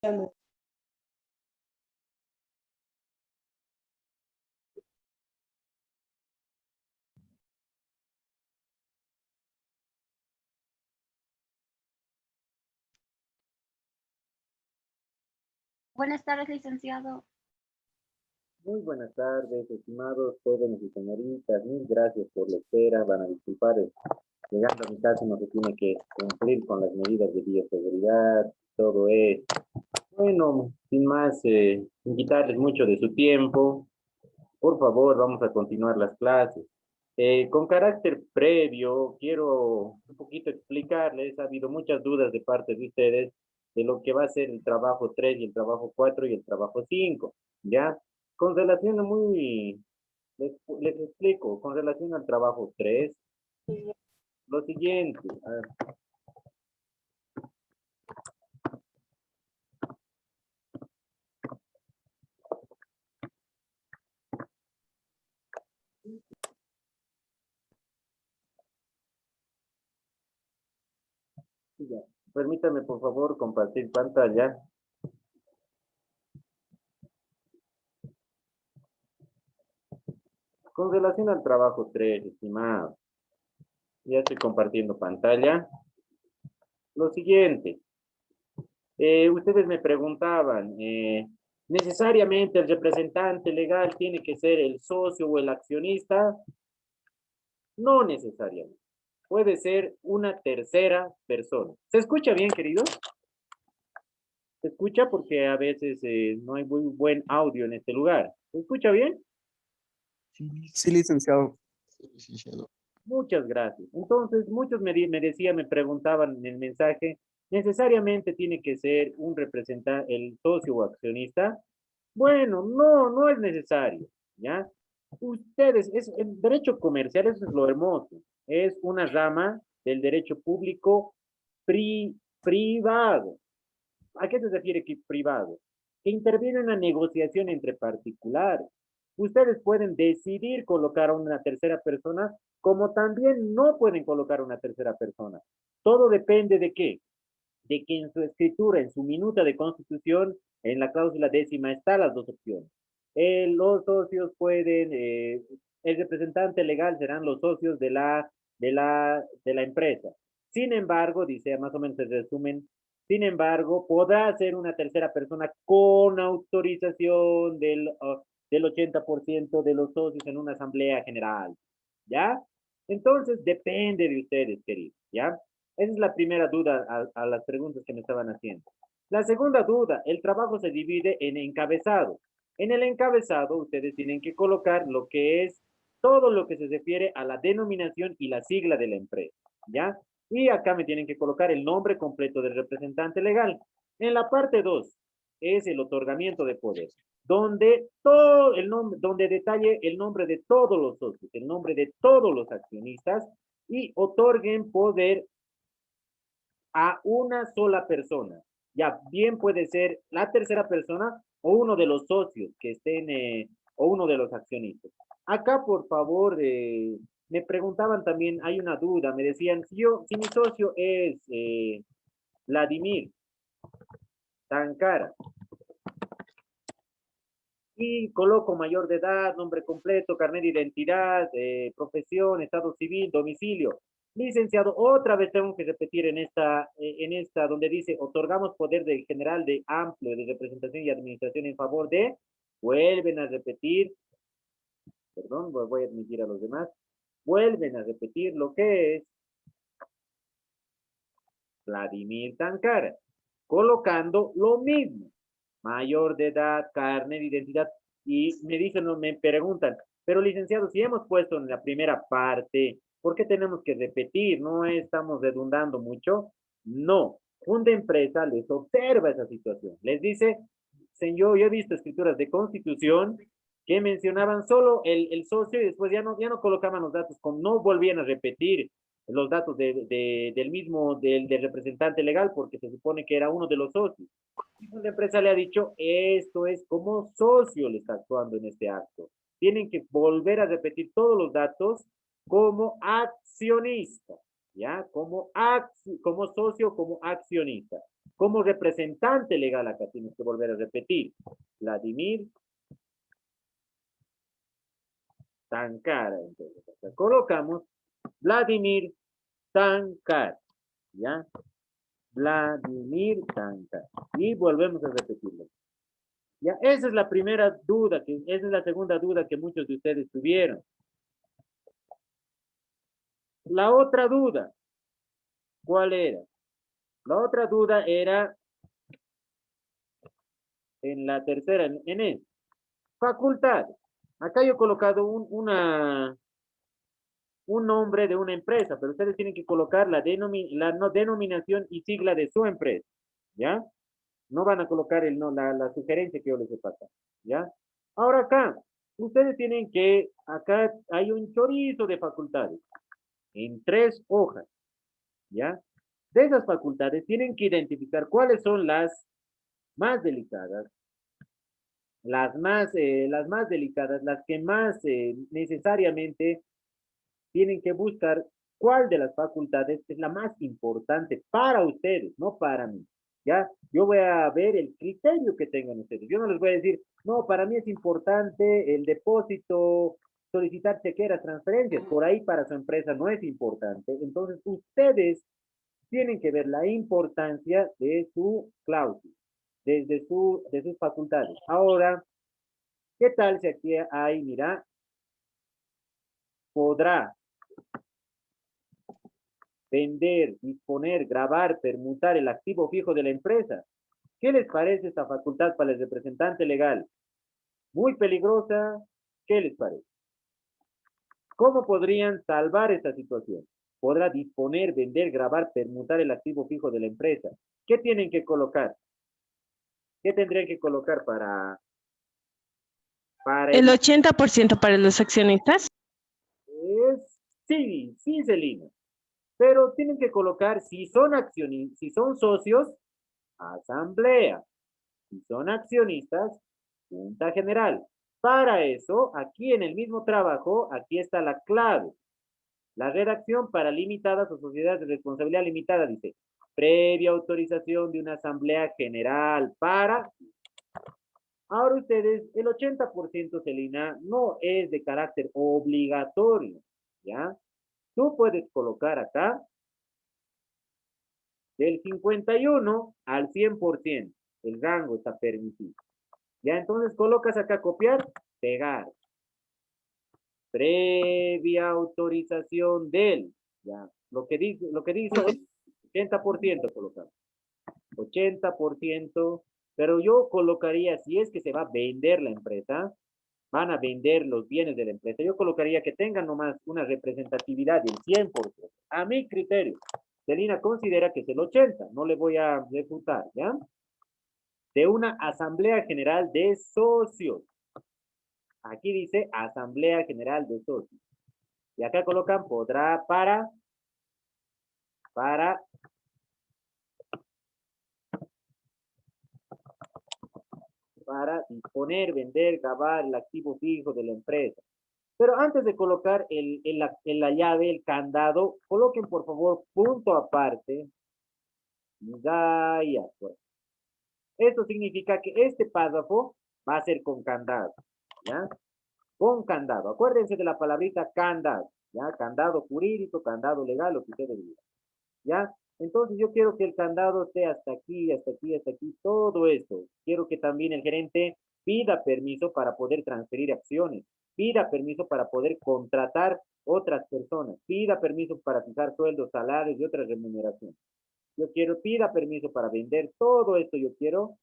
Buenas tardes, licenciado. Muy buenas tardes, estimados jóvenes y señoritas. Mil gracias por la espera. Van a disculpar, llegando a mi casa no se tiene que cumplir con las medidas de bioseguridad. Todo es, bueno, sin más, sin quitarles mucho de su tiempo. Por favor, vamos a continuar las clases. Con carácter previo, quiero un poquito explicarles, ha habido muchas dudas de parte de ustedes de lo que va a ser el trabajo 3 y el trabajo 4 y el trabajo 5, ¿ya? Con relación a les explico, con relación al trabajo 3, lo siguiente, a ver, ya, permítame por favor compartir pantalla. Con relación al trabajo 3, estimado, ya estoy compartiendo pantalla. Lo siguiente, ustedes me preguntaban, ¿necesariamente el representante legal tiene que ser el socio o el accionista? No necesariamente. Puede ser una tercera persona. ¿Se escucha bien, queridos? ¿Se escucha? Porque a veces no hay muy buen audio en este lugar. ¿Se escucha bien? Sí, licenciado. Muchas gracias. Entonces, muchos me decían, me preguntaban en el mensaje, ¿necesariamente tiene que ser un representante, el socio o accionista? Bueno, no es necesario, ¿ya? Ustedes, el derecho comercial, eso es lo hermoso, es una rama del derecho público privado. ¿A qué se refiere que privado? Que interviene en una negociación entre particulares. Ustedes pueden decidir colocar a una tercera persona, como también no pueden colocar a una tercera persona. Todo depende de qué, de que en su escritura, en su minuta de constitución, en la cláusula 10ª están las dos opciones. Los socios pueden, el representante legal serán los socios de la empresa. Sin embargo, dice más o menos el resumen, sin embargo, podrá ser una tercera persona con autorización del 80% de los socios en una asamblea general. ¿Ya? Entonces, depende de ustedes, queridos. ¿Ya? Esa es la primera duda a las preguntas que me estaban haciendo. La segunda duda, el trabajo se divide en encabezado. En el encabezado, ustedes tienen que colocar lo que es todo lo que se refiere a la denominación y la sigla de la empresa, ¿ya? Y acá me tienen que colocar el nombre completo del representante legal. En la parte 2 es el otorgamiento de poder, donde todo el nombre, donde detalle el nombre de todos los socios, el nombre de todos los accionistas y otorguen poder a una sola persona. Ya bien puede ser la tercera persona o uno de los socios que estén, o uno de los accionistas. Acá, por favor, me preguntaban también, hay una duda, me decían, si mi socio es Vladimir Tancara y coloco mayor de edad, nombre completo, carnet de identidad, profesión, estado civil, domicilio. Licenciado, otra vez tengo que repetir en esta donde dice, otorgamos poder del general de amplio de representación y administración en favor de, vuelven a repetir, perdón, voy a admitir a los demás, vuelven a repetir lo que es Vladimir Tancara, colocando lo mismo, mayor de edad, carnet de identidad, y me dicen, no, me preguntan, pero licenciado, si hemos puesto en la primera parte, ¿por qué tenemos que repetir? ¿No estamos redundando mucho? No, una empresa les observa esa situación, les dice, señor, yo he visto escrituras de constitución que mencionaban solo el socio y después ya no colocaban los datos, no volvían a repetir los datos del mismo, del representante legal, porque se supone que era uno de los socios. Y la empresa le ha dicho, esto es como socio le está actuando en este acto. Tienen que volver a repetir todos los datos como accionista, ¿ya? Como socio, como accionista. Como representante legal acá tienes que volver a repetir. Vladimir Tancara. Entonces, acá colocamos Vladimir Tancar. ¿Ya? Vladimir Tancar. Y volvemos a repetirlo. Ya, esa es la primera duda, esa es la segunda duda que muchos de ustedes tuvieron. La otra duda, ¿cuál era? La otra duda era en la tercera, en el facultad. Acá yo he colocado un nombre de una empresa, pero ustedes tienen que colocar la denominación y sigla de su empresa, ¿ya? No van a colocar la sugerencia que yo les he pasado, ¿ya? Ahora acá, ustedes tienen que, acá hay un chorizo de facultades, en 3 hojas, ¿ya? De esas facultades tienen que identificar cuáles son las más delicadas, las más delicadas, las que más necesariamente tienen que buscar cuál de las facultades es la más importante para ustedes, no para mí. ¿Ya? Yo voy a ver el criterio que tengan ustedes. Yo no les voy a decir, no, para mí es importante el depósito, solicitar chequeras, transferencias. Por ahí para su empresa no es importante. Entonces, ustedes tienen que ver la importancia de su cláusula, de sus facultades. Ahora, ¿qué tal si aquí hay, mira, podrá vender, disponer, grabar, permutar el activo fijo de la empresa? ¿Qué les parece esta facultad para el representante legal? ¿Muy peligrosa? ¿Qué les parece? ¿Cómo podrían salvar esta situación? Podrá disponer, vender, grabar, permutar el activo fijo de la empresa. ¿Qué tienen que colocar? ¿Qué tendrían que colocar para El evitar? 80% para los accionistas. Sí, sí, Celina. Pero tienen que colocar, si son accionistas, si son socios, asamblea. Si son accionistas, junta general. Para eso, aquí en el mismo trabajo, aquí está la clave. La redacción para limitadas o sociedades de responsabilidad limitada dice, previa autorización de una asamblea general para... Ahora ustedes, el 80%, Celina, no es de carácter obligatorio, ¿ya? Tú puedes colocar acá del 51 al 100%. El rango está permitido. Ya, entonces colocas acá copiar, pegar. Previa autorización del, ya, lo que dice 80% colocar. 80%, pero yo colocaría, si es que se va a vender la empresa, van a vender los bienes de la empresa, yo colocaría que tengan nomás una representatividad del 100%. A mi criterio, Celina considera que es el 80%, no le voy a refutar, ¿ya? De una asamblea general de socios. Aquí dice asamblea general de socios. Y acá colocan podrá para disponer, vender, grabar el activo fijo de la empresa. Pero antes de colocar la llave, el candado, coloquen por favor punto aparte. Ya, pues. Esto significa que este párrafo va a ser con candado, ¿ya? Con candado. Acuérdense de la palabrita candado, ¿ya? Candado jurídico, candado legal, lo que ustedes digan, ¿ya? Entonces yo quiero que el candado esté hasta aquí, hasta aquí, hasta aquí, todo esto. Quiero que también el gerente pida permiso para poder transferir acciones, pida permiso para poder contratar otras personas, pida permiso para fijar sueldos, salarios y otras remuneraciones. Yo quiero, pida permiso para vender todo esto, yo quiero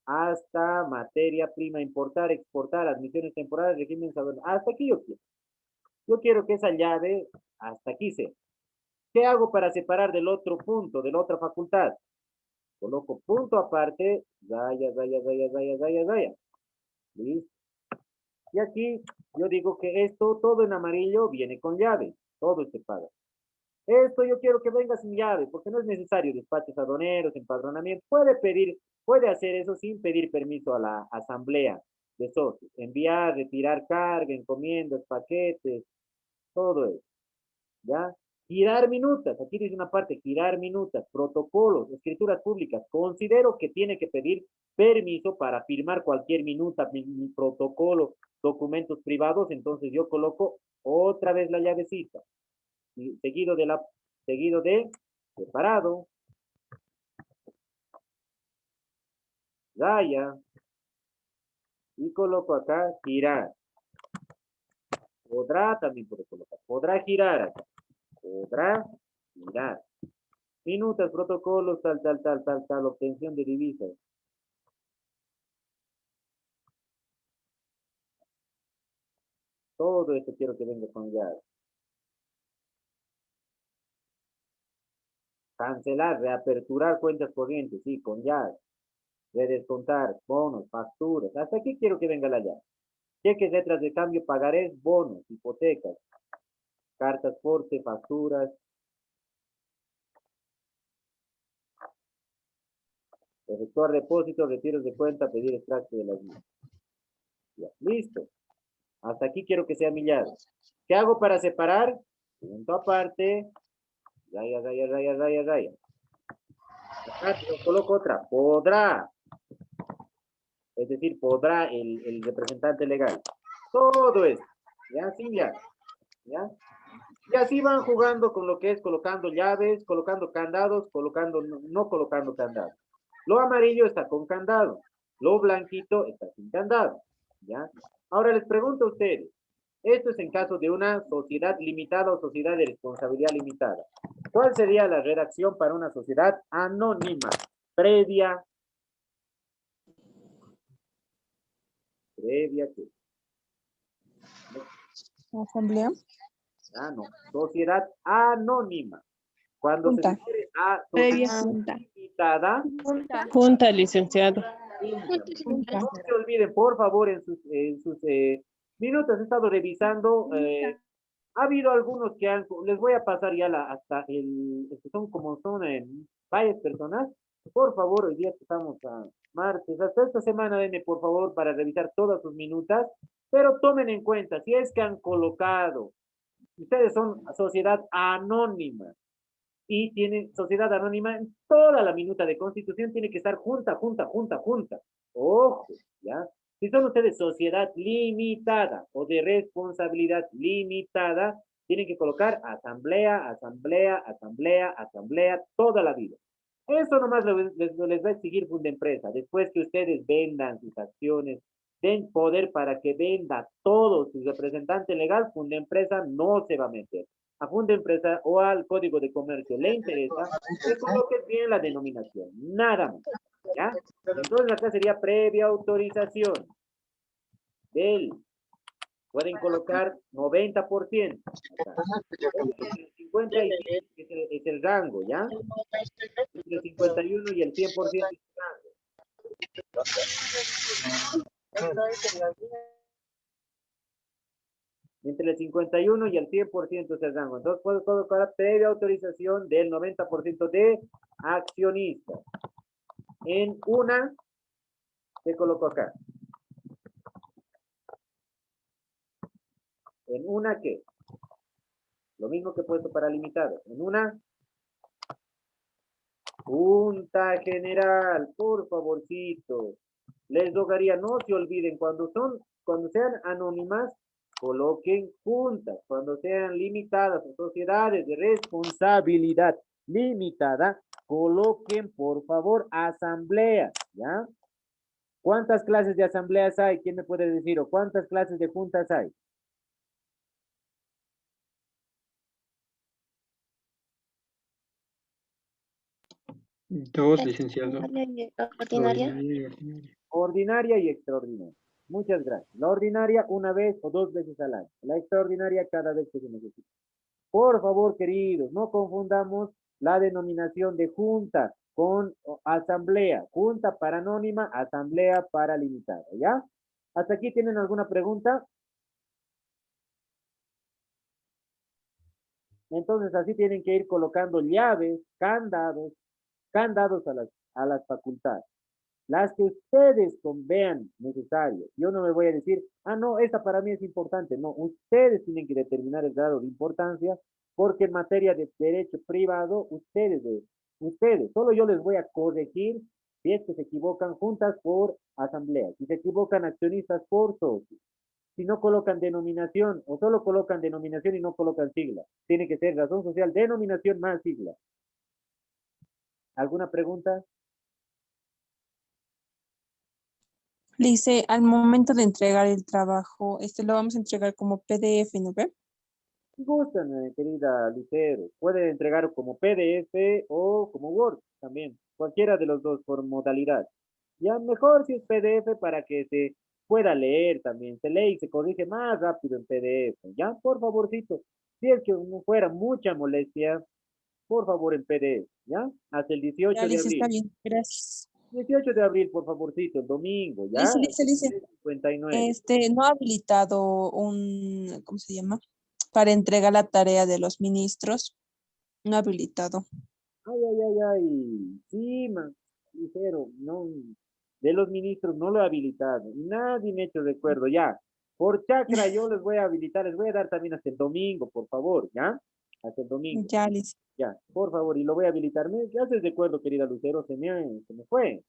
hasta materia prima, importar, exportar, admisiones temporales, régimen saber, hasta aquí yo quiero. Yo quiero que esa llave hasta aquí sea. ¿Qué hago para separar del otro punto, de la otra facultad? Coloco punto aparte, raya, raya, raya, raya, raya, raya. ¿Listo? Y aquí yo digo que esto, todo en amarillo, viene con llave. Todo es separado. Esto yo quiero que venga sin llave, porque no es necesario despachos aduaneros, empadronamiento. Puede hacer eso sin pedir permiso a la asamblea de socios. Enviar, retirar carga, encomiendas, paquetes, todo eso. ¿Ya? Girar minutas, aquí dice una parte, girar minutas, protocolos, escrituras públicas. Considero que tiene que pedir permiso para firmar cualquier minuta, mi protocolo, documentos privados, entonces yo coloco otra vez la llavecita, y seguido de separado, raya, y coloco acá girar. Podrá también puede colocar, podrá girar acá, podrá girar. Minutas, protocolos, tal, obtención de divisas. Todo esto quiero que venga con llave. Cancelar, reaperturar cuentas corrientes, sí, con llave. Redescontar, bonos, facturas. Hasta aquí quiero que venga la llave. Cheques, letras de cambio, pagarés, bonos, hipotecas, cartas porte, facturas. Efectuar depósitos, retiros de cuenta, pedir extracto de las mismas. Ya, listo. Hasta aquí quiero que sea mi llave. ¿Qué hago para separar? Punto aparte. Raya. Acá coloco otra. Podrá. Es decir, podrá el representante legal. Todo esto. ¿Ya? Sin llave. ¿Ya? Y así van jugando con lo que es colocando llaves, colocando candados, colocando, no colocando candados. Lo amarillo está con candado. Lo blanquito está sin candado. ¿Ya? Ahora les pregunto a ustedes. Esto es en caso de una sociedad limitada o sociedad de responsabilidad limitada. ¿Cuál sería la redacción para una sociedad anónima? Previa. ¿Previa qué? Asamblea. Ah, no. Sociedad anónima. Cuando se Junta. refiere a Previa sociedad junta. limitada, Junta, licenciado. Junta. no se olviden, por favor, en sus minutos he estado revisando. Ha habido algunos que han, les voy a pasar ya hasta que son como son varias personas. Por favor, hoy día que estamos a martes, hasta esta semana denme por favor para revisar todas sus minutas, pero tomen en cuenta, si es que han colocado, ustedes son sociedad anónima y tienen sociedad anónima en toda la minuta de constitución, tiene que estar junta. Ojo, ¿ya? Si son ustedes sociedad limitada o de responsabilidad limitada, tienen que colocar asamblea toda la vida. Eso nomás les va a exigir Fundempresa. Después que ustedes vendan sus acciones, den poder para que venda todo su representante legal, Fundempresa no se va a meter. A Fundempresa o al Código de Comercio le interesa que coloques bien la denominación. Nada más. ¿Ya? Entonces acá sería previa autorización del, pueden colocar 90%, el 55 es el rango, ¿ya? Entre el 51 y el 100% es el rango. Entre el 51 y el 100% es el rango. Entonces puedo colocar previa autorización del 90% de accionistas. En una, ¿qué coloco acá? En una, ¿qué? Lo mismo que he puesto para limitado. En una, junta general, por favorcito. Les rogaría, no se olviden, cuando sean anónimas, coloquen juntas. Cuando sean limitadas o sociedades de responsabilidad limitada, coloquen, por favor, asamblea, ¿ya? ¿Cuántas clases de asambleas hay? ¿Quién me puede decir? ¿O cuántas clases de juntas hay? Dos, licenciado. Ordinaria. Ordinaria y extraordinaria. Muchas gracias. La ordinaria una vez o dos veces al año. La extraordinaria cada vez que se necesite. Por favor, queridos, no confundamos la denominación de junta con asamblea. Junta para anónima, asamblea para limitada, ¿ya? ¿Hasta aquí tienen alguna pregunta? Entonces así tienen que ir colocando llaves, candados a las facultades. las que ustedes vean necesarias. Yo no me voy a decir, ah, no, esta para mí es importante. No, ustedes tienen que determinar el grado de importancia porque en materia de derecho privado, ustedes, solo yo les voy a corregir si es que se equivocan juntas por asamblea, si se equivocan accionistas por socios, si no colocan denominación o solo colocan denominación y no colocan sigla. Tiene que ser razón social, denominación más sigla. ¿Alguna pregunta? Lice, al momento de entregar el trabajo, lo vamos a entregar como PDF, ¿no ve? Si gustan, querida Lucero, puede entregar como PDF o como Word también, cualquiera de los dos por modalidad. Ya mejor si es PDF para que se pueda leer también, se lee y se corrige más rápido en PDF. Ya, por favorcito, si es que no fuera mucha molestia, por favor en PDF, ¿ya? Hasta el Ya, 18 de Lice, está abril. bien, gracias. 18 de abril, por favorcito, el domingo, ¿ya? Lice. 59. No ha habilitado un, ¿cómo se llama? Para entregar la tarea de los ministros. No ha habilitado. Ay, ay, ay, ay. Sí, man, sincero, no, de los ministros no lo he habilitado. Y nadie me ha hecho recuerdo, ya. Por chakra yo les voy a habilitar, les voy a dar también hasta el domingo, por favor, ¿ya? Hasta el domingo, Ya, Lice. ya, por favor, y lo voy a habilitar. ¿Me haces recuerdo, querida Lucero? Se me fue.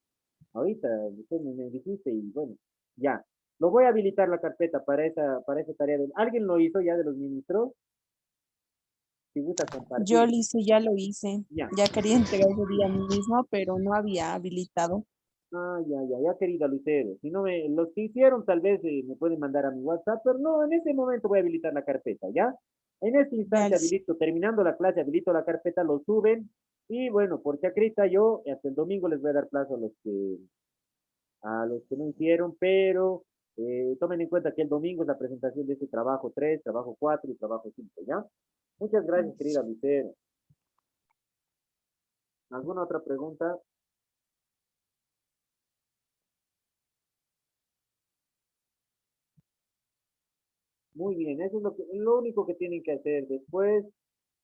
Ahorita, usted me dijiste y bueno, ya. Lo voy a habilitar la carpeta para esa tarea. ¿Alguien lo hizo ya de los ministros? Si gusta Yo, compartir. Lice, ya lo hice. Ya. Ya quería entregar ese día mismo, pero no había habilitado. Ah, ya, querida Lucero. Si no los que hicieron tal vez me pueden mandar a mi WhatsApp, pero no, en este momento voy a habilitar la carpeta, ¿ya? En este Ya, instante Lice. habilito, terminando la clase, habilito la carpeta, lo suben y bueno, por chacrita yo hasta el domingo les voy a dar plazo a los que no hicieron, pero tomen en cuenta que el domingo es la presentación de este trabajo 3, trabajo 4 y trabajo 5, ¿ya? Muchas gracias, querida Lucero. ¿Alguna otra pregunta? Muy bien, eso es lo único que tienen que hacer. Después,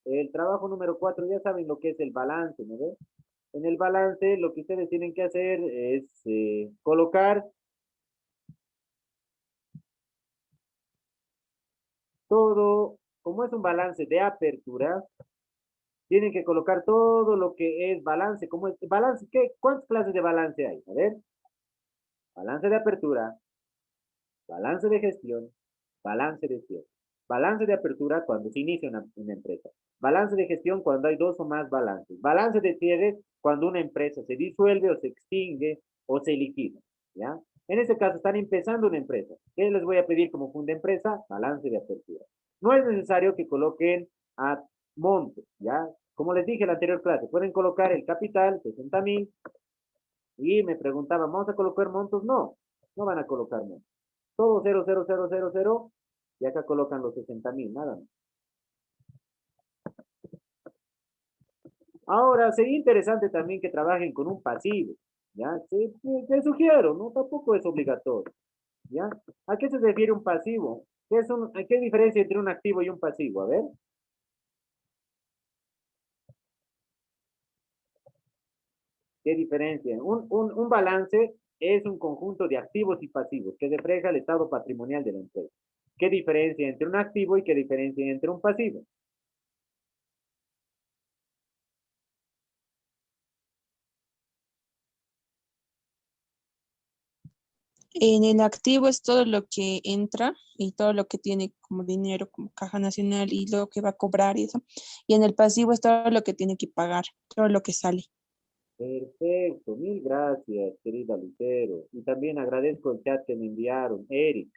el trabajo número 4, ya saben lo que es el balance, ¿no ve? En el balance, lo que ustedes tienen que hacer es colocar todo, como es un balance de apertura, tienen que colocar todo lo que es balance. ¿Cómo es? Balance, ¿cuántas clases de balance hay? A ver, balance de apertura, balance de gestión, balance de cierre. Balance de apertura cuando se inicia una empresa. Balance de gestión cuando hay dos o más balances. Balance de cierre cuando una empresa se disuelve o se extingue o se liquida. ¿Ya? En este caso están empezando una empresa. ¿Qué les voy a pedir como funda empresa? Balance de apertura. No es necesario que coloquen a montos, ¿ya? Como les dije en la anterior clase, pueden colocar el capital, 60,000, y me preguntaban, ¿vamos a colocar montos? No, no van a colocar montos. Todo 0,0000, y acá colocan los 60,000, nada más. Ahora, sería interesante también que trabajen con un pasivo, ¿ya? Te sugiero, ¿no? Tampoco es obligatorio, ¿ya? ¿A qué se refiere un pasivo? ¿Qué diferencia entre un activo y un pasivo? A ver. ¿Qué diferencia? Un balance es un conjunto de activos y pasivos que refleja el estado patrimonial de la empresa. ¿Qué diferencia entre un activo y qué diferencia entre un pasivo? En el activo es todo lo que entra y todo lo que tiene como dinero, como caja nacional y lo que va a cobrar y eso. Y en el pasivo es todo lo que tiene que pagar, todo lo que sale. Perfecto, mil gracias, querida Lucero. Y también agradezco el chat que me enviaron, Eric,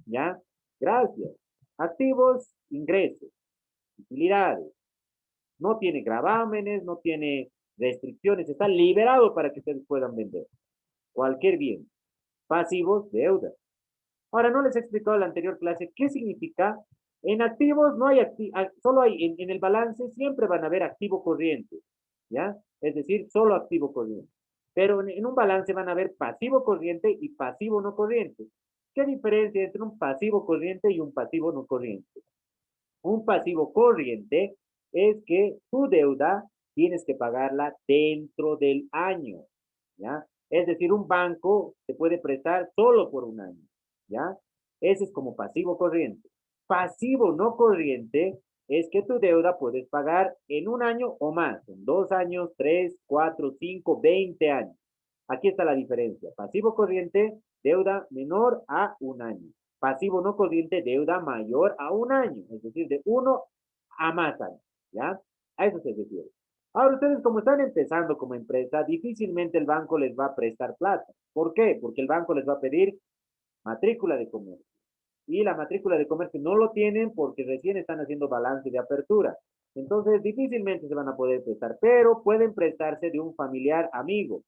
¿ya? Gracias. Activos, ingresos, utilidades. No tiene gravámenes, no tiene restricciones, está liberado para que ustedes puedan vender cualquier bien. Pasivos, deuda. Ahora, no les he explicado en la anterior clase qué significa. En activos no hay solo hay en el balance siempre van a haber activo corriente, ¿ya? Es decir, solo activo corriente. Pero en un balance van a haber pasivo corriente y pasivo no corriente. ¿Qué diferencia entre un pasivo corriente y un pasivo no corriente? Un pasivo corriente es que tu deuda tienes que pagarla dentro del año, ¿ya? Es decir, un banco te puede prestar solo por un año, ¿ya? Ese es como pasivo corriente. Pasivo no corriente es que tu deuda puedes pagar en un año o más, en 2 años, 3, 4, 5, 20 años. Aquí está la diferencia. Pasivo corriente, deuda menor a un año. Pasivo no corriente, deuda mayor a un año, es decir, de 1 a más años, ¿ya? A eso se refiere. Ahora ustedes como están empezando como empresa, difícilmente el banco les va a prestar plata. ¿Por qué? Porque el banco les va a pedir matrícula de comercio. Y la matrícula de comercio no lo tienen porque recién están haciendo balance de apertura. Entonces difícilmente se van a poder prestar, pero pueden prestarse de un familiar amigo.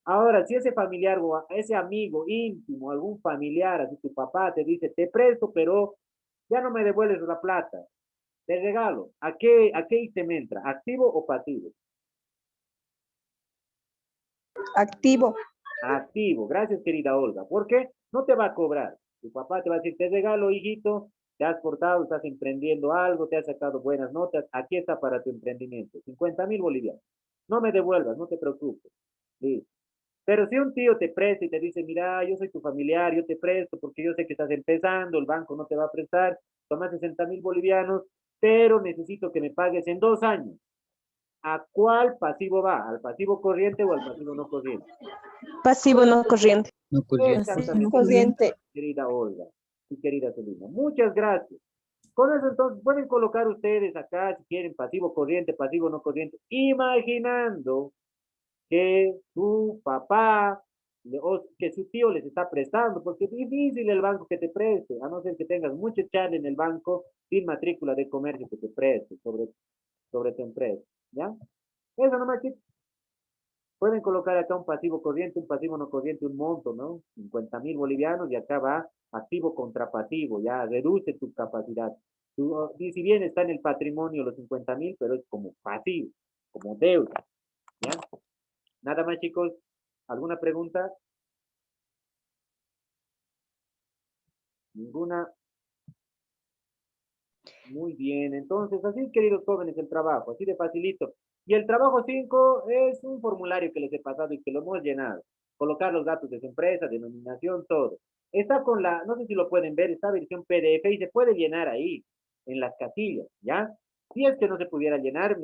Ahora, si ese familiar o ese amigo íntimo, algún familiar, así tu papá te dice, te presto, pero ya no me devuelves la plata, te regalo, ¿a qué ítem entra? ¿Activo o pasivo? Activo. Activo. Gracias, querida Olga. ¿Por qué? No te va a cobrar. Tu papá te va a decir, te regalo, hijito, te has portado, estás emprendiendo algo, te has sacado buenas notas, aquí está para tu emprendimiento. 50.000 bolivianos. No me devuelvas, no te preocupes. Sí. Pero si un tío te presta y te dice, mira, yo soy tu familiar, yo te presto porque yo sé que estás empezando, el banco no te va a prestar, toma 60.000 bolivianos, pero necesito que me pagues en 2 años. ¿A cuál pasivo va? ¿Al pasivo corriente o al pasivo no corriente? Pasivo no corriente. No corriente. Exactamente, Corriente. querida Olga y querida Celina. Muchas gracias. Con eso entonces pueden colocar ustedes acá, si quieren, pasivo corriente, pasivo no corriente, imaginando que su papá o que su tío les está prestando, porque es difícil el banco que te preste, a no ser que tengas mucho chal en el banco sin matrícula de comercio que te preste sobre tu empresa, ¿ya? Eso nomás, chicos. Pueden colocar acá un pasivo corriente, un pasivo no corriente, un monto, ¿no? 50.000 bolivianos y acá va activo contra pasivo, ya reduce tu capacidad. Y si bien está en el patrimonio los 50.000, pero es como pasivo, como deuda, ¿ya? Nada más, chicos. ¿Alguna pregunta? Ninguna. Muy bien. Entonces, así, queridos jóvenes, el trabajo, así de facilito. Y el trabajo 5 es un formulario que les he pasado y que lo hemos llenado. Colocar los datos de su empresa, denominación, todo. Está con la, no sé si lo pueden ver, esta versión PDF y se puede llenar ahí, en las casillas, ¿ya? Si es que no se pudiera llenar,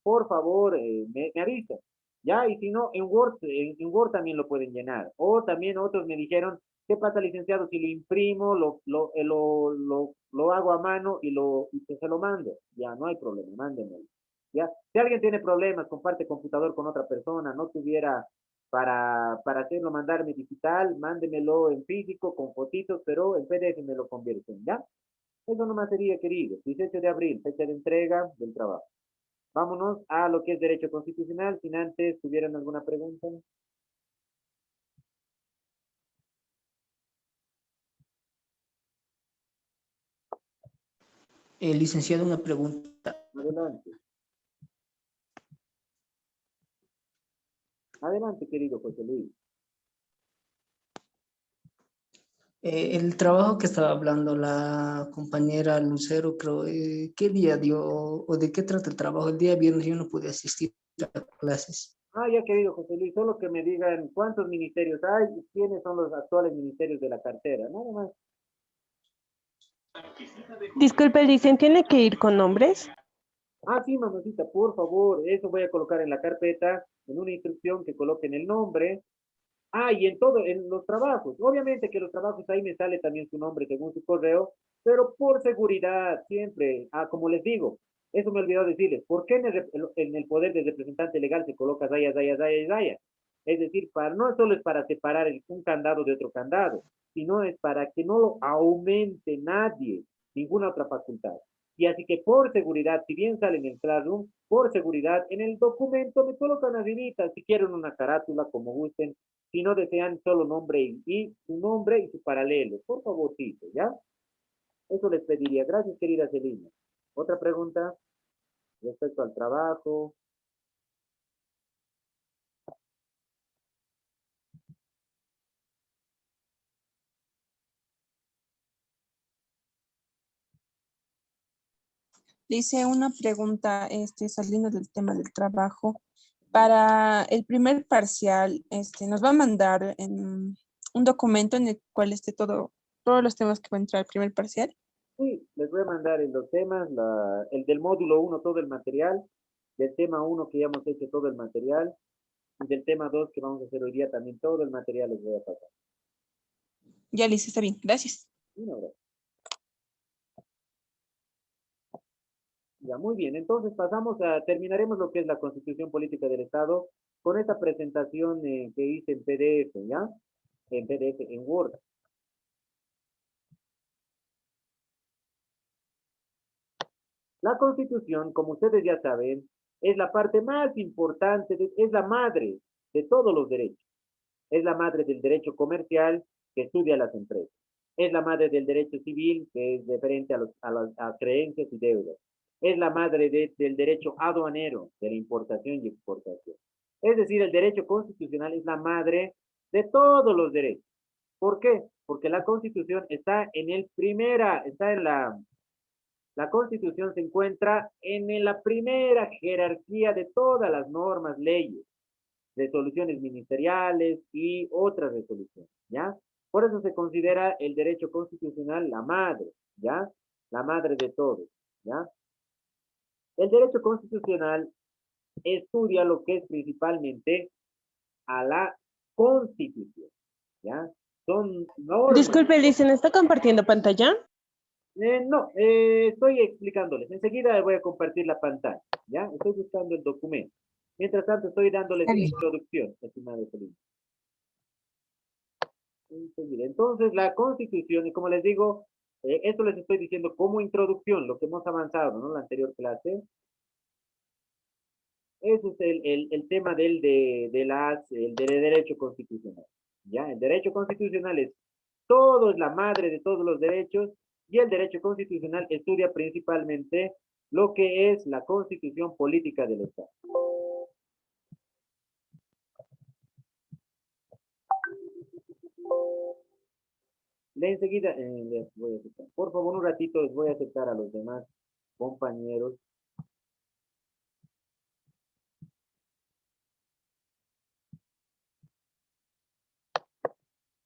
por favor, me avisan, ¿ya? Y si no, en Word también lo pueden llenar. O también otros me dijeron, ¿qué pasa, licenciado? Si lo imprimo, lo hago a mano y se lo mando. Ya, no hay problema, mándenmelo. Ya, si alguien tiene problemas, comparte computador con otra persona, no tuviera para hacerlo, mandarme digital, mándemelo en físico, con fotitos, pero en PDF me lo convierten, ¿ya? Eso nomás sería, querido. 18 de abril, fecha de entrega del trabajo. Vámonos a lo que es derecho constitucional, sin antes tuvieran alguna pregunta. Licenciado, una pregunta. Adelante. Adelante, querido José Luis. El trabajo que estaba hablando la compañera Lucero, creo, ¿qué día dio o de qué trata el trabajo? El día viernes yo no pude asistir a clases. Ya, querido José Luis, solo que me digan cuántos ministerios hay y quiénes son los actuales ministerios de la cartera, nada más. Disculpe, dicen, ¿tiene que ir con nombres? Sí, mamacita, por favor, eso voy a colocar en la carpeta, en una instrucción que coloquen el nombre. Y en los trabajos. Obviamente que los trabajos ahí me sale también su nombre según su correo, pero por seguridad, siempre, como les digo, eso me olvidó decirles, ¿por qué en el poder del representante legal se coloca Zaya, Zaya, Zaya, Zaya? Es decir, no solo es para separar un candado de otro candado, sino es para que no lo aumente nadie, ninguna otra facultad. Y así que por seguridad, si bien sale en el Classroom, por seguridad, en el documento me colocan arribita, si quieren una carátula, como gusten, si no desean solo nombre y su nombre y su paralelo. Por favorcito, ¿ya? Eso les pediría. Gracias, querida Celina. Otra pregunta respecto al trabajo. Dice una pregunta, saliendo del tema del trabajo. Para el primer parcial, nos va a mandar un documento en el cual esté todos los temas que va a entrar al primer parcial. Sí, les voy a mandar en los temas, el del módulo 1 todo el material, del tema 1 que ya hemos hecho todo el material, y del tema 2 que vamos a hacer hoy día también todo el material les voy a pasar. Ya, Liz, está bien. Gracias. Una hora. Ya, muy bien. Entonces terminaremos lo que es la Constitución Política del Estado con esta presentación que hice en PDF, ¿ya? En PDF, en Word. La Constitución, como ustedes ya saben, es la parte más importante, es la madre de todos los derechos. Es la madre del derecho comercial que estudia las empresas. Es la madre del derecho civil que es referente a creencias y deudas. Es la madre del derecho aduanero, de la importación y exportación. Es decir, el derecho constitucional es la madre de todos los derechos. ¿Por qué? Porque la Constitución está la Constitución se encuentra en la primera jerarquía de todas las normas, leyes, resoluciones ministeriales y otras resoluciones, ¿ya? Por eso se considera el derecho constitucional la madre, ¿ya? La madre de todos, ¿ya? El derecho constitucional estudia lo que es principalmente a la Constitución, ¿ya? Son normas. Disculpe, Licen, ¿está compartiendo pantalla? No, estoy explicándoles. Enseguida voy a compartir la pantalla, ¿ya? Estoy buscando el documento. Mientras tanto, estoy dándoles una introducción, estimado Felipe. Enseguida. Entonces, la Constitución, y como les digo, esto les estoy diciendo como introducción, lo que hemos avanzado, ¿no? En la anterior clase. Ese es el tema del derecho constitucional, ¿ya? El derecho constitucional todo es la madre de todos los derechos, y el derecho constitucional estudia principalmente lo que es la constitución política del Estado. Enseguida les voy a aceptar. Por favor, un ratito les voy a aceptar a los demás compañeros.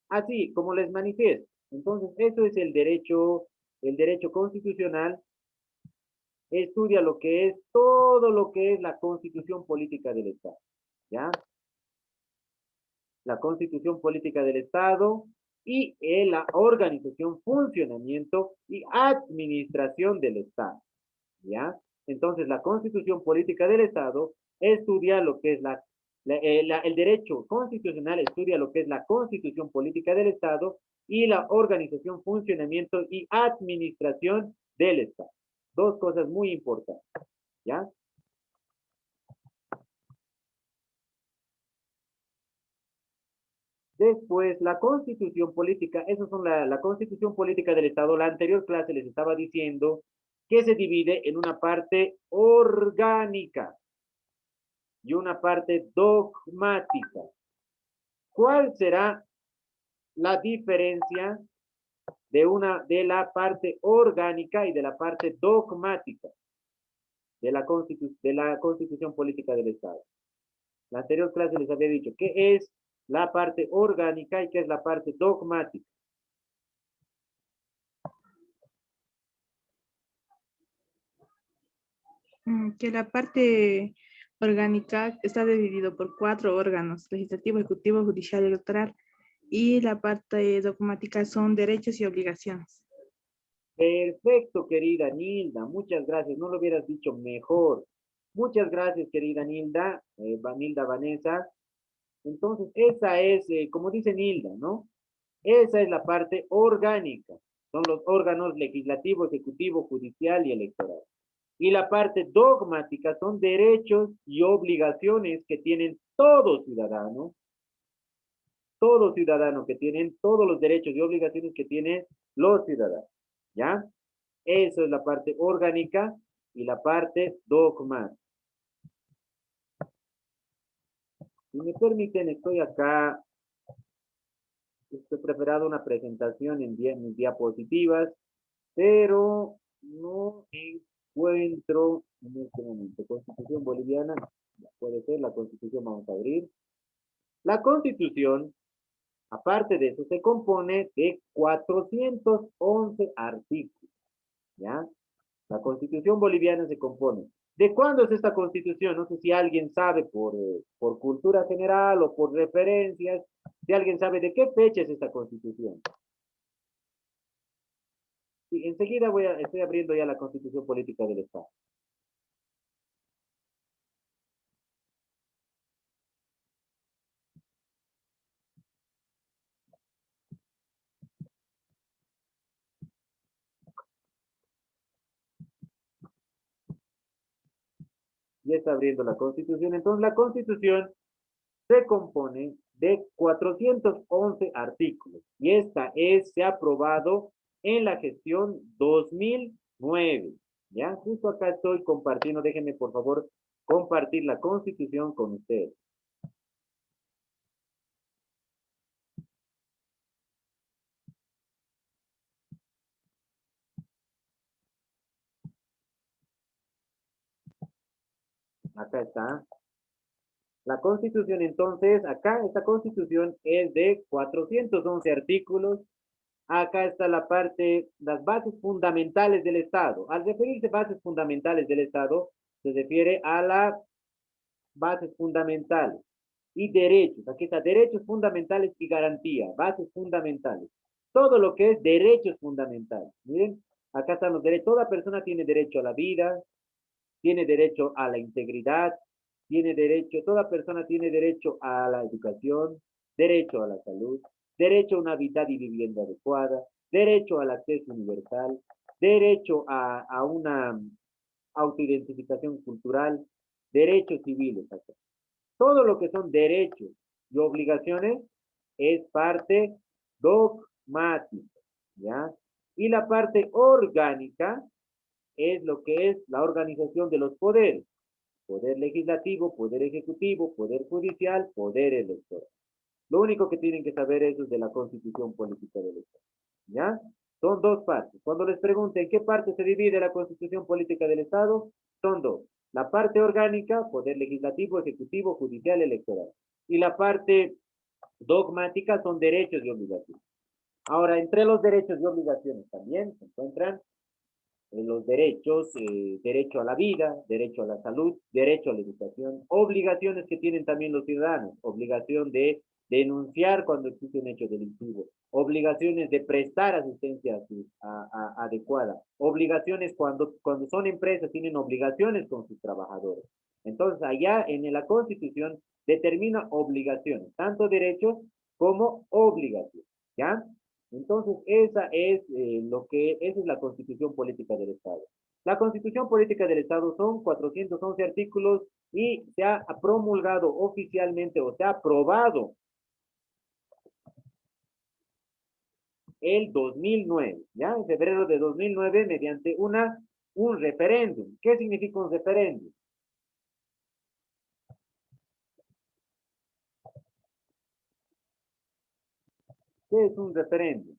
Así, como les manifiesto. Entonces, eso es el derecho constitucional. Estudia lo que es todo lo que es la constitución política del Estado, ¿ya? La constitución política del Estado y la organización, funcionamiento y administración del Estado, ¿ya? Entonces, la constitución política del Estado estudia lo que es el derecho constitucional, estudia lo que es la constitución política del Estado y la organización, funcionamiento y administración del Estado. Dos cosas muy importantes, ¿ya? Después, la constitución política, eso son la constitución política del Estado. La anterior clase les estaba diciendo que se divide en una parte orgánica y una parte dogmática. ¿Cuál será la diferencia de la parte orgánica y de la parte dogmática de la constitución política del Estado? La anterior clase les había dicho qué es la parte orgánica y qué es la parte dogmática. Que la parte orgánica está dividido por 4 órganos: legislativo, ejecutivo, judicial y electoral, y la parte dogmática son derechos y obligaciones. Perfecto, querida Nilda, muchas gracias, no lo hubieras dicho mejor. Muchas gracias, querida Nilda, Nilda Vanessa. Entonces, esa es, como dice Nilda, ¿no? Esa es la parte orgánica. Son los órganos legislativo, ejecutivo, judicial y electoral. Y la parte dogmática son derechos y obligaciones que tienen todo ciudadano que tienen todos los derechos y obligaciones que tienen los ciudadanos, ¿ya? Eso es la parte orgánica y la parte dogmática. Si me permiten, estoy acá, estoy preparando una presentación en mis diapositivas, pero no encuentro en este momento. Constitución boliviana, no. Puede ser la Constitución, vamos a abrir. La Constitución, aparte de eso, se compone de 411 artículos, ¿ya? La Constitución boliviana se compone. ¿De cuándo es esta Constitución? No sé si alguien sabe por cultura general o por referencias, si alguien sabe de qué fecha es esta Constitución. Sí, enseguida estoy abriendo ya la Constitución Política del Estado. Ya está abriendo la Constitución. Entonces, la Constitución se compone de 411 artículos y se ha aprobado en la gestión 2009. ¿Ya? Justo acá estoy compartiendo. Déjenme, por favor, compartir la Constitución con ustedes. Acá está. La Constitución, entonces, acá, esta Constitución es de 411 artículos. Acá está la parte, las bases fundamentales del Estado. Al referirse bases fundamentales del Estado, se refiere a las bases fundamentales y derechos. Aquí está derechos fundamentales y garantía, bases fundamentales. Todo lo que es derechos fundamentales. Miren, acá están los derechos. Toda persona tiene derecho a la vida, tiene derecho a la integridad, tiene derecho, toda persona tiene derecho a la educación, derecho a la salud, derecho a una hábitat y vivienda adecuada, derecho al acceso universal, derecho a una autoidentificación cultural, derechos civiles. Todo lo que son derechos y obligaciones es parte dogmática, ¿ya? Y la parte orgánica es lo que es la organización de los poderes. Poder legislativo, poder ejecutivo, poder judicial, poder electoral. Lo único que tienen que saber es de la Constitución Política del Estado. ¿Ya? Son dos partes. Cuando les pregunten qué parte se divide la Constitución Política del Estado, son dos. La parte orgánica, poder legislativo, ejecutivo, judicial, electoral. Y la parte dogmática son derechos y obligaciones. Ahora, entre los derechos y obligaciones también se encuentran los derechos, derecho a la vida, derecho a la salud, derecho a la educación, obligaciones que tienen también los ciudadanos, obligación de denunciar cuando existe un hecho delictivo, obligaciones de prestar asistencia adecuada, obligaciones cuando son empresas, tienen obligaciones con sus trabajadores. Entonces, allá en la Constitución determina obligaciones, tanto derechos como obligaciones, ¿ya? Entonces, esa es la Constitución Política del Estado. La Constitución Política del Estado son 411 artículos y se ha promulgado oficialmente o se ha aprobado el 2009, ¿ya? En febrero de 2009 mediante un referéndum. ¿Qué significa un referéndum? ¿Qué es un referéndum?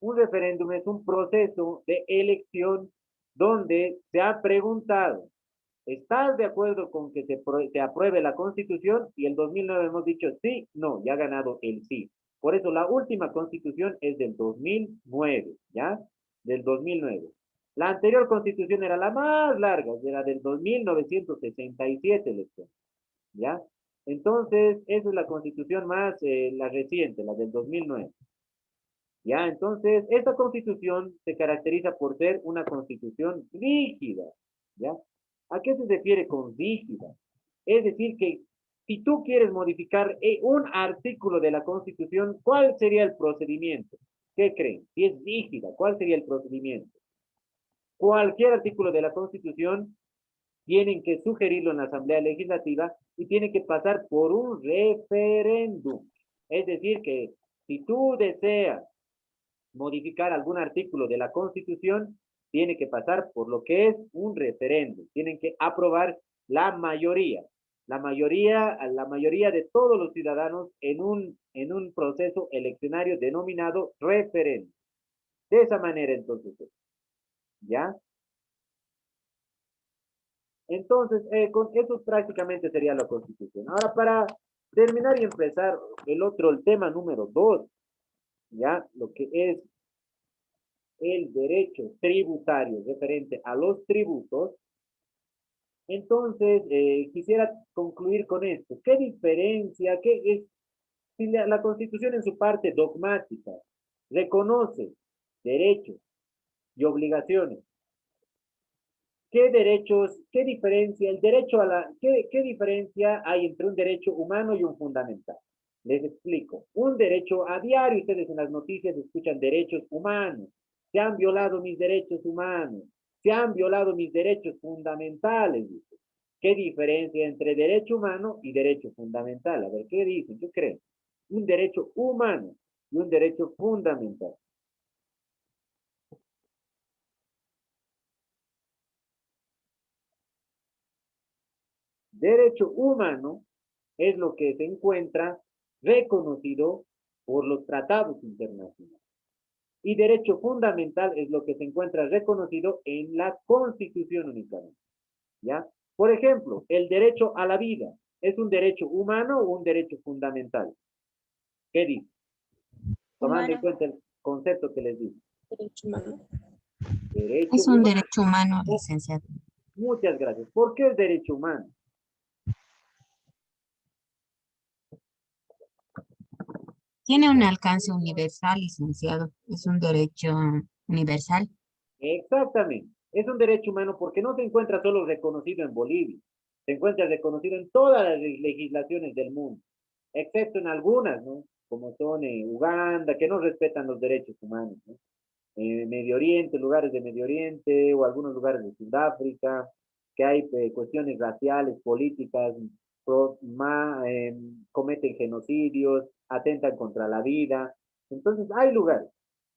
Un referéndum es un proceso de elección donde se ha preguntado, ¿estás de acuerdo con que se apruebe la Constitución? Y el 2009 hemos dicho sí, no, ya ha ganado el sí. Por eso la última Constitución es del 2009, ¿ya? Del 2009. La anterior Constitución era la más larga, era del 2967 elección, ¿ya? Entonces, esa es la Constitución más, la reciente, la del 2009. Ya, entonces, esta constitución se caracteriza por ser una constitución rígida, ¿ya? ¿A qué se refiere con rígida? Es decir, que si tú quieres modificar un artículo de la constitución, ¿cuál sería el procedimiento? ¿Qué creen? Si es rígida, ¿cuál sería el procedimiento? Cualquier artículo de la constitución tienen que sugerirlo en la Asamblea Legislativa y tiene que pasar por un referéndum. Es decir, que si tú deseas modificar algún artículo de la Constitución, tiene que pasar por lo que es un referéndum. Tienen que aprobar la mayoría de todos los ciudadanos en un proceso eleccionario denominado referéndum. De esa manera, entonces, ¿ya? Entonces, con eso prácticamente sería la Constitución. Ahora, para terminar y empezar el tema número 2, ya, lo que es el derecho tributario referente a los tributos. Entonces, quisiera concluir con esto. ¿Qué diferencia, qué es, si la Constitución en su parte dogmática reconoce derechos y obligaciones? ¿Qué derechos, qué diferencia, el derecho a la, qué diferencia hay entre un derecho humano y un fundamental? Les explico. Un derecho a diario, ustedes en las noticias escuchan derechos humanos. Se han violado mis derechos humanos. Se han violado mis derechos fundamentales. Dice. ¿Qué diferencia entre derecho humano y derecho fundamental? A ver, ¿qué dicen? ¿Qué creen? Un derecho humano y un derecho fundamental. Derecho humano es lo que se encuentra reconocido por los tratados internacionales. Y derecho fundamental es lo que se encuentra reconocido en la Constitución únicamente. ¿Ya? Por ejemplo, el derecho a la vida, ¿es un derecho humano o un derecho fundamental? ¿Qué dice? Tomando en Humano. cuenta el concepto que les digo. Derecho humano. Derecho Es un humano. derecho humano, licenciado. Muchas gracias. ¿Por qué es derecho humano? Tiene un alcance universal, licenciado. Es un derecho universal. Exactamente. Es un derecho humano porque no se encuentra solo reconocido en Bolivia, se encuentra reconocido en todas las legislaciones del mundo, excepto en algunas, ¿no? Como son Uganda, que no respetan los derechos humanos, ¿no? Medio Oriente, lugares de Medio Oriente o algunos lugares de Sudáfrica, que hay cuestiones raciales, políticas, cometen genocidios, atentan contra la vida. Entonces, hay lugares,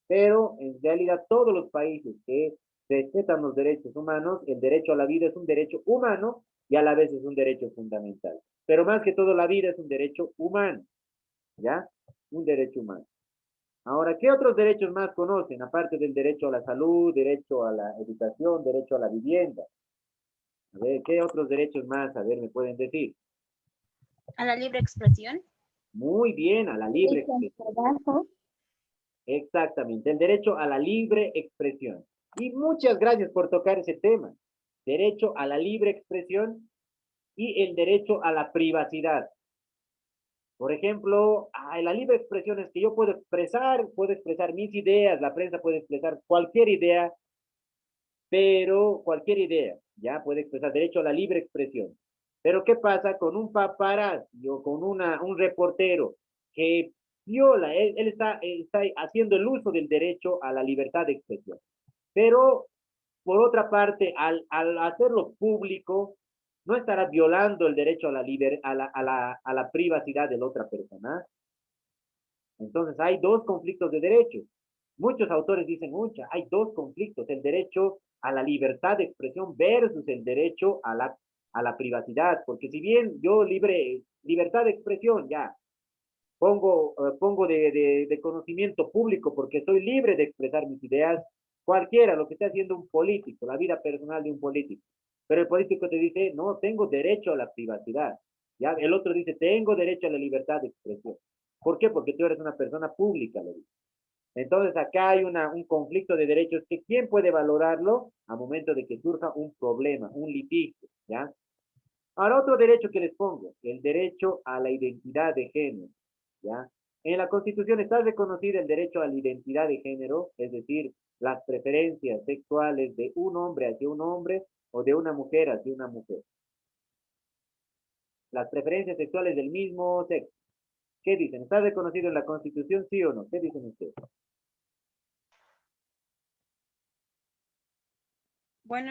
pero en realidad todos los países que respetan los derechos humanos, el derecho a la vida es un derecho humano y a la vez es un derecho fundamental. Pero más que todo la vida es un derecho humano, ¿ya? Un derecho humano. Ahora, ¿qué otros derechos más conocen? Aparte del derecho a la salud, derecho a la educación, derecho a la vivienda. A ver, ¿qué otros derechos más? A ver, ¿me pueden decir? A la libre expresión. Muy bien, a la libre expresión. Exactamente, el derecho a la libre expresión. Y muchas gracias por tocar ese tema. Derecho a la libre expresión y el derecho a la privacidad. Por ejemplo, la libre expresión es que yo puedo expresar mis ideas, la prensa puede expresar cualquier idea, pero cualquier idea, ya puede expresar derecho a la libre expresión. Pero ¿qué pasa con un paparazzi o con un reportero que viola, él está haciendo el uso del derecho a la libertad de expresión? Pero, por otra parte, al hacerlo público, no estará violando el derecho a la privacidad de la otra persona. Entonces, hay dos conflictos de derechos. Muchos autores dicen, hay dos conflictos, el derecho a la libertad de expresión versus el derecho a la privacidad, porque si bien yo libertad de expresión, ya, pongo de conocimiento público porque soy libre de expresar mis ideas, cualquiera, lo que esté haciendo un político, la vida personal de un político. Pero el político te dice, no, tengo derecho a la privacidad. ¿Ya? El otro dice, tengo derecho a la libertad de expresión. ¿Por qué? Porque tú eres una persona pública, le dice. Entonces acá hay un conflicto de derechos que ¿quién puede valorarlo? A momento de que surja un problema, un litigio, ¿ya? Ahora otro derecho que les pongo, el derecho a la identidad de género, ¿ya? En la Constitución está reconocido el derecho a la identidad de género, es decir, las preferencias sexuales de un hombre hacia un hombre o de una mujer hacia una mujer. Las preferencias sexuales del mismo sexo. ¿Qué dicen? ¿Está reconocido en la Constitución, sí o no? ¿Qué dicen ustedes? Bueno,